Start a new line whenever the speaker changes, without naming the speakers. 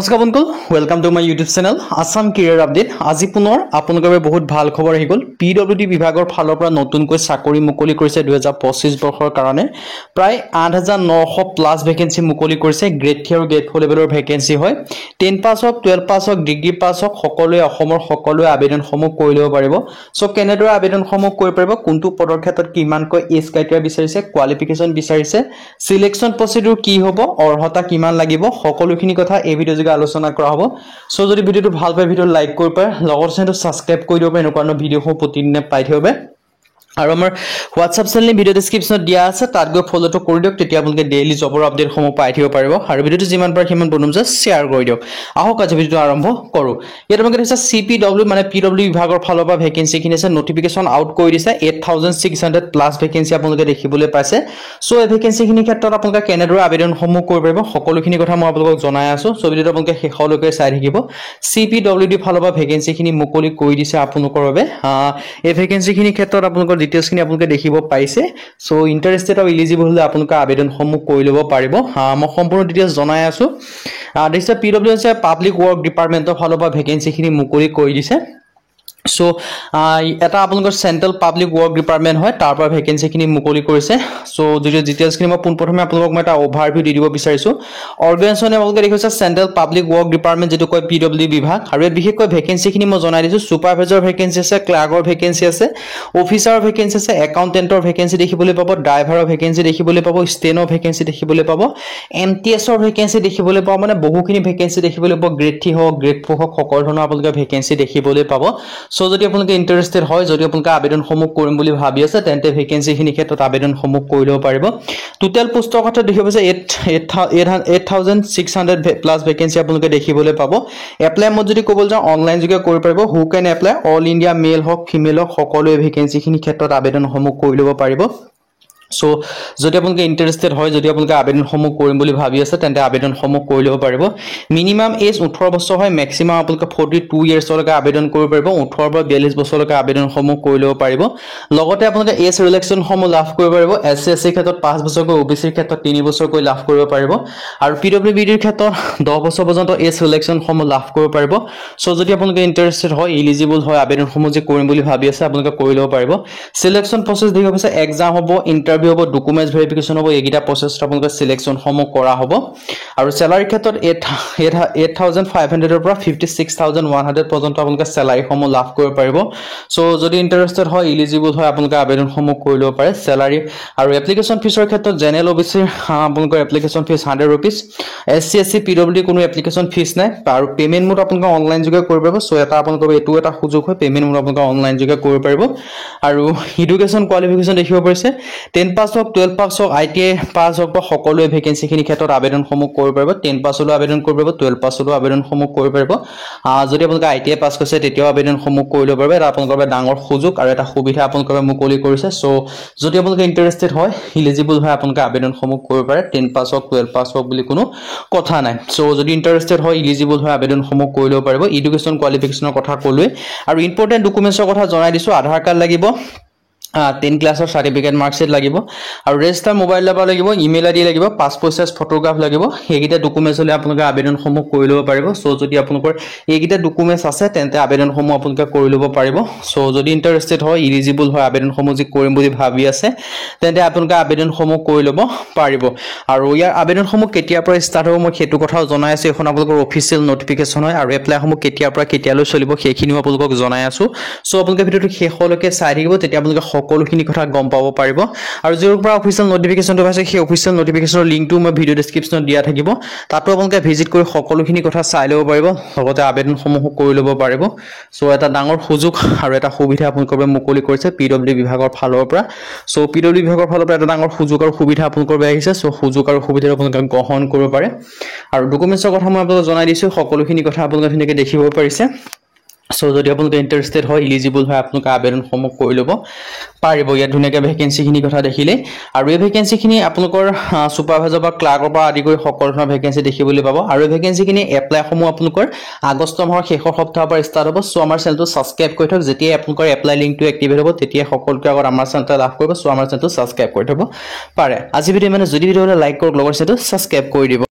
নমস্কাৰ বন্ধুসকল, welcome to my YouTube channel Assam career update. আজি পুনৰ আপোনালোকৰ বহুত ভাল খবৰ আহি গ'ল। পিডব্লিউডি বিভাগৰ ফালৰ পৰা নতুনকৈ চাকৰি মুকলি কৰিছে 2025 বৰ্ষৰ কাৰণে। প্ৰায় 8900 প্লাছ ভেকেন্সি মুকলি কৰিছে। গ্ৰেড 3 আৰু গ্ৰেড 4 লেভেলৰ ভেকেন্সি হয়। 10 পাছ হওক, 12 পাছ হওক, ডিগ্ৰী পাছ হওক, সকলোৱে অসমৰ সকলোৱে আবেদনসমূহ কৰি ল'ব পাৰিব। সো কেনেদৰে আবেদনসমূহ কৰিব পাৰিব, কোনটো পদৰ ক্ষেত্ৰত কিমানকৈ এজ ক্ৰাইটেৰিয়া বিচাৰিছে, কোৱালিফিকেশ্যন বিচাৰিছে, সিলেকশ্যন প্ৰচিডিউৰ কি হ'ব, অৰ্হতা কিমান লাগিব, সকলোখিনি কথা এই ভিডিঅ' যোগে আলোচনা কৰা হ'ব। সো যদি ভিডিঅ'টো ভাল পায় ভিডিঅ' লাইক কৰিব পাৰে, লগতে চেনেলটো সাবস্ক্ৰাইব কৰি দিব পাৰে, এনেকুৱা ভিডিঅ'সমূহ প্ৰতিদিনে পাই থাকিব। আৰু আমাৰ হোৱাটছআপ চেনেল ভিডিঅ' ডেছক্ৰিপশ্যনত দিয়া আছে, তাত গৈ ফলোটো কৰি দিয়ক, তেতিয়া আপোনালোকে ডেইলি জবৰ আপডেটসমূহ পাই থাকিব পাৰিব। আৰু ভিডিঅ'টো যিমান পাৰে সিমান বন্ধুৰ মাজত শ্বেয়াৰ কৰি দিয়ক। আহক আজি ভিডিঅ'টো আৰম্ভ কৰোঁ। ইয়াত আপোনালোকে দেখিছে CPW মানে পিডব্লিউ বিভাগৰ ফালৰ পৰা ভেকেন্সিখিনি আছে, নটিফিকেশ্যন আউট কৰি দিছে। 8600 প্লাছ ভেকেন্সি আপোনালোকে দেখিবলৈ পাইছে। সো এই ভেকেন্সিখিনিৰ ক্ষেত্ৰত আপোনালোকে কেনেদৰে আবেদনসমূহ কৰিব পাৰিব, সকলোখিনি কথা মই আপোনালোকক জনাই আছোঁ। সো ভিডিঅ'টো আপোনালোকে শেষলৈকে চাই থাকিব। CPWD ফালৰ পৰা ভেকেন্সিখিনি মুকলি কৰি দিছে আপোনালোকৰ বাবে। এই ভেকেন্সিখিনিৰ ক্ষেত্ৰত আপোনালোকৰ ডিটেইলছখিনি আপোনালোকে দেখিব পাইছে। সো ইণ্টাৰেষ্টেড আৰু ইলিজিবল হ'লে আপোনালোকে আবেদনসমূহ কৰি ল'ব পাৰিব। মই সম্পূৰ্ণ ডিটেইলছ জনাই আছোঁ। দেখিছে পিডব্লিউ হৈছে পাব্লিক ৱৰ্ক ডিপাৰ্টমেণ্টৰ ফালৰ পৰা ভেকেন্সিখিনি মুকলি কৰি দিছে। সো এটা আপোনালোকৰ চেণ্ট্ৰেল পাব্লিক ৱৰ্ক ডিপাৰ্টমেণ্ট হয়, তাৰ পৰা ভেকেন্সিখিনি মুকলি কৰিছে। সো যদি ডিটেইলছখিনি মই পোনপ্ৰথমে আপোনালোকক মই এটা অভাৰভিউ দি দিব বিচাৰিছোঁ। অৰ্গেনাইজেশ্যনে আপোনালোকে দেখিছে চেণ্ট্ৰেল পাব্লিক ৱৰ্ক ডিপাৰ্টমেণ্ট যিটো কয় পিডব্লিউ বিভাগ। আৰু ইয়াত বিশেষকৈ ভেকেন্সিখিনি মই জনাই দিছোঁ। ছুপাৰভাইজাৰ ভেকেন্সি আছে, ক্লাৰ্কৰ ভেকেন্সি আছে, অফিচাৰৰ ভেকেন্সি আছে, একাউণ্টেণ্টৰ ভেকেন্সি দেখিবলৈ পাব, ড্ৰাইভাৰৰ ভেকেন্সি দেখিবলৈ পাব, ষ্টেনৰ ভেকেন্সি দেখিবলৈ পাব, MTSৰ ভেকেন্সি দেখিবলৈ পাব। মানে বহুখিনি ভেকেন্সি দেখিবলৈ পাব। গ্ৰেড 3 হওক, গ্ৰেড 4 হওক, সকলো ধৰণৰ আপোনালোকে ভেকেন্সি দেখিবলৈ পাব। সো যদি আপোনালোকে ইণ্টাৰেষ্টেড হয়, যদি আপোনালোকে আবেদনসমূহ কৰিম বুলি ভাবি আছে, তেন্তে ভেকেন্সিখিনিৰ ক্ষেত্ৰত আবেদনসমূহ কৰি ল'ব পাৰিব। টোটেল পোষ্টৰ কথা দেখিব যে 8600 প্লাছ ভেকেন্সি আপোনালোকে দেখিবলৈ পাব। এপ্লাই মই যদি ক'বলৈ যাওঁ, অনলাইন যোগে কৰিব পাৰিব। হু কেন এপ্লাই, অল ইণ্ডিয়া মেল হওক, ফিমেল হওক, সকলোৱে ভেকেন্সিখিনিৰ ক্ষেত্ৰত আবেদনসমূহ কৰি ল'ব পাৰিব। সো যদি আপোনালোকে ইণ্টাৰেষ্টেড হয়, যদি আপোনালোকে আবেদনসমূহ কৰিম বুলি ভাবি আছে, তেন্তে আবেদনসমূহ কৰি ল'ব পাৰিব। মিনিমাম এজ 18 বছৰ হয়, মেক্সিমাম আপোনালোকে 42 ইয়াৰ্ছলৈকে আবেদন কৰিব পাৰিব। 18 পৰা 42 বছৰলৈকে আবেদনসমূহ কৰি ল'ব পাৰিব। লগতে আপোনালোকে এজ ৰিলেক্সনসমূহ লাভ কৰিব পাৰিব। SC SC ক্ষেত্ৰত 5 বছৰকৈ, OBCৰ ক্ষেত্ৰত 3 বছৰকৈ লাভ কৰিব পাৰিব। আৰু PWBDৰ ক্ষেত্ৰত 10 বছৰ পৰ্যন্ত এজ ৰিলেক্সনসমূহ লাভ কৰিব পাৰিব। সো যদি আপোনালোকে ইণ্টাৰেষ্টেড হয়, ইলিজিবল হয়, আবেদনসমূহ যে কৰিম বুলি ভাবি আছে, আপোনালোকে কৰি ল'ব পাৰিব। চিলেকশ্যন প্ৰচেছ দেখিব পাইছে, এক্সাম হ'ব, ইণ্টাৰভিউ হ'ব, ডকুমেণ্টছ ভেৰিফিকেশ্যন হ'ব, এইকেইটা প্ৰচেছত আপোনালোকে চিলেকশ্যনসমূহ কৰা হ'ব। আৰু চেলাৰীৰ ক্ষেত্ৰত 8500 পৰা 56100 পৰ্যন্ত আপোনালোকে চেলাৰীসমূহ লাভ কৰিব পাৰিব। সো যদি ইণ্টাৰেষ্টেড হয়, ইলিজিবল হয়, আপোনালোকে আবেদনসমূহ কৰি ল'ব পাৰে। চেলাৰী আৰু এপ্লিকেশ্যন ফিছৰ ক্ষেত্ৰত জেনেৰেল OBCৰ আপোনালোকৰ application fees 100 rupees. SC SC PWD কোনো এপ্লিকেশ্যন ফিজ নাই। আৰু পে'মেণ্ট মোড আপোনালোকে অনলাইন যোগে কৰিব পাৰিব। সো আপোনালোকৰ এইটো এটা সুযোগ হয়, পে'মেণ্ট মোড আপোনালোকে অনলাইন যোগে কৰিব পাৰিব। আৰু এডুকেশ্যন কোৱালিফিকেশ্যন দেখিব পাৰিছে, 10 পাছ হওক, 12 পাছ হওক, ITI পাছ হওক, বা সকলোৱে ভেকেন্সিখিনিৰ ক্ষেত্ৰত আবেদনসমূহ কৰিব পাৰিব। 10 পাছলৈও আবেদন কৰিব পাৰিব, 12 পাছলৈও আবেদনসমূহ কৰিব পাৰিব। যদি আপোনালোকে ITI পাছ কৰিছে, তেতিয়াও আবেদনসমূহ কৰি ল'ব পাৰিব। এটা আপোনালোকৰ বাবে ডাঙৰ সুযোগ আৰু এটা সুবিধা আপোনালোকৰ বাবে মুকলি কৰিছে। সো যদি আপোনালোকে ইণ্টাৰেষ্টেড হয়, ইলিজিবল হয়, আপোনালোকে আবেদনসমূহ কৰিব পাৰে। 10 পাছ হওক, 12 পাছ হওক বুলি কোনো কথা নাই। সো যদি ইণ্টাৰেষ্টেড হয়, ইলিজিবল হয়, আবেদনসমূহ কৰি ল'ব পাৰিব। এডুকেশ্যন কোৱালিফিকেশ্যনৰ কথা ক'লোৱে। আৰু ইম্পৰ্টেণ্ট ডকুমেণ্টছৰ কথা জনাই দিছোঁ। আধাৰ কাৰ্ড লাগিব, 10 ক্লাছৰ চাৰ্টিফিকেট মাৰ্কশ্বিট লাগিব, আৰু ৰেজিষ্টাৰ মোবাইল নম্বৰ লাগিব, ইমেইল ID লাগিব, পাছপোৰ্ট সাইজ ফটোগ্ৰাফ লাগিব। সেইকেইটা ডকুমেণ্টছ হ'লে আপোনালোকে আবেদনসমূহ কৰি ল'ব পাৰিব। সো যদি আপোনালোকৰ এইকেইটা ডকুমেণ্টছ আছে, তেন্তে আবেদনসমূহ আপোনালোকে কৰি ল'ব পাৰিব। সো যদি ইণ্টাৰেষ্টেড হয়, ইলিজিবল হয়, আবেদনসমূহ যি কৰিম বুলি ভাবি আছে, তেন্তে আপোনালোকে আবেদনসমূহ কৰি ল'ব পাৰিব। আৰু ইয়াৰ আবেদনসমূহ কেতিয়াৰ পৰা ষ্টাৰ্ট হ'ব, মই সেইটো কথাও জনাই আছোঁ। এখন আপোনালোকৰ অফিচিয়েল নটিফিকেশ্যন হয়, আৰু এপ্লাইসমূহ কেতিয়াৰ পৰা কেতিয়ালৈ চলিব, সেইখিনিও আপোনালোকক জনাই আছোঁ। সো আপোনালোকে ভিডিঅ'টো শেষলৈকে চাই থাকিব, তেতিয়া আপোনালোকে সকলোখিনি কথা গম পাব পাৰিব। আৰু য'ৰ পৰা অফিচিয়েল নটিফিকেশ্যনটো পাইছে, সেই অফিচিয়েল নটিফিকেশ্যনৰ লিংকটো মই ভিডিঅ' ডেছক্ৰিপশ্যনত দিয়া থাকিব। তাতো আপোনালোকে ভিজিট কৰি সকলোখিনি কথা চাই ল'ব পাৰিব, লগতে আবেদনসমূহো কৰি ল'ব পাৰিব। সো এটা ডাঙৰ সুযোগ আৰু এটা সুবিধা আপোনালোকৰ বাবে মুকলি কৰিছে PWD বিভাগৰ ফালৰ পৰা। সো PWD বিভাগৰ ফালৰ পৰা এটা ডাঙৰ সুযোগ আৰু সুবিধা আপোনালোকৰ বাবে আহিছে। সো সুযোগ আৰু সুবিধা আপোনালোকে গ্ৰহণ কৰিব পাৰে। আৰু ডকুমেণ্টছৰ কথা মই আপোনালোকক জনাই দিছোঁ, সকলোখিনি কথা আপোনালোকে ধুনীয়াকৈ দেখিব পাৰিছে। সো যদি আপোনালোকে ইণ্টাৰেষ্টেড হয়, ইলিজিবল হয়, আপোনালোকে আবেদনসমূহ কৰি ল'ব পাৰিব। ইয়াত ধুনীয়াকৈ ভেকেন্সিখিনি কথা দেখিলে। আৰু এই ভেকেন্সিখিনি আপোনালোকৰ ছুপাৰভাইজাৰ বা ক্লাৰ্কৰ পৰা আদি কৰি সকলো ধৰণৰ ভেকেন্সি দেখিবলৈ পাব। আৰু এই ভেকেন্সিখিনি এপ্লাইসমূহ আপোনালোকৰ আগষ্ট মাহৰ শেষৰ সপ্তাহৰ পৰা ষ্টাৰ্ট হ'ব। সো আমাৰ চেনেলটো ছাবস্ক্ৰাইব কৰি থওক। যেতিয়াই আপোনালোকৰ এপ্লাই লিংকটো এক্টিভেট হ'ব, তেতিয়াই সকলোকে আগত আমাৰ চেনেলটো লাভ কৰিব। সো আমাৰ চেনেলটো ছাবস্ক্ৰাইব কৰি থ'ব পাৰে। আজি ভিডিঅ' যদি ভিডিঅ'টো লাইক কৰক, লগৰ চেনেলটো ছাবস্ক্ৰাইব কৰি দিব।